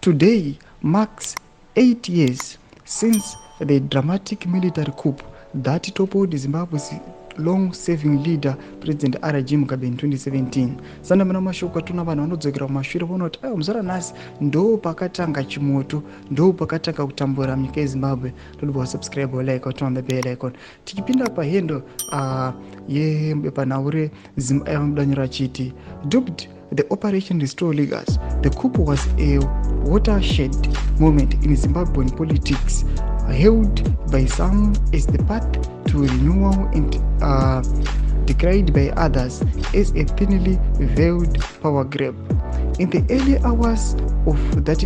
Today marks 8 years since the dramatic military coup that toppled Zimbabwe's long-serving leader President RG Mugabe in 2017. Sanda mana mashoko tuna vanhu vanodzokera kumashure vonoti ayo muzara nhasi ndo pakatanga chimoto, ndo pakatanga kutambura nyika yeZimbabwe. Todwa subscribe like on the bell icon. Tikipinda pahendo yepanhaure zimbabwe chiti dubbed the Operation Restore Legas. The coup was a watershed moment in Zimbabwean politics, hailed by some as the path to renewal and decried by others as a thinly veiled power grab. In the early hours of that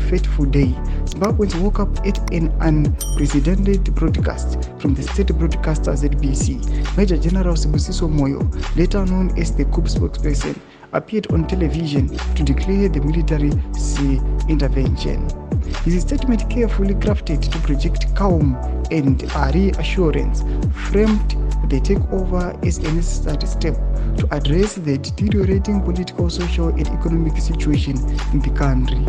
fateful day, Zimbabweans woke up at an unprecedented broadcast from the state broadcaster ZVAITWA. Major General Sibusiso Moyo, later known as the coup spokesperson, appeared on television to declare the military intervention. His statement, carefully crafted to project calm and reassurance, framed the takeover as a necessary step to address the deteriorating political, social, and economic situation in the country.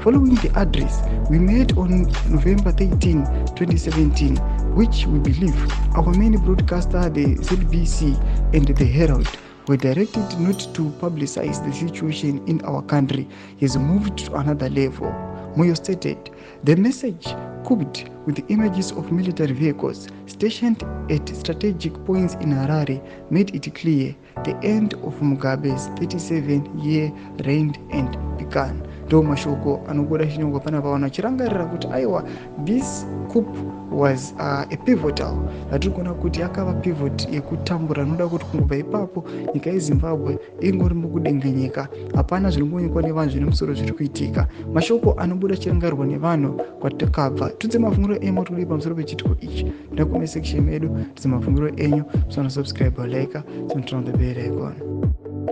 Following the address, we met on November 13, 2017, which we believe our main broadcaster, the ZVAITWA and the Herald, were directed not to publicize the situation in our country, has moved to another level. Moyo stated, the message, coupled with the images of military vehicles stationed at strategic points in Harare, made it clear the end of Mugabe's 37-year reign and began. Ndo mashoko anobuda chinongo pana pawana chirangarira kuti aiwa this coup was a pivotal. Hatikona kuti yakava pivot yekutambura noda kuti kungobva ipapo nyika yeZimbabwe ingori mukudengenyeka, hapana zvinongonyekwa nevanhu zvine musoro zviri kuitika. Mashoko anobuda chirangarirwa nevanhu kwatakabva. Tudze mafungiro enyu tiri pamusoro pechitiko ichi. Ndakune section medu tudze mafungiro enyu, musana subscribe like, turn on the bell icon.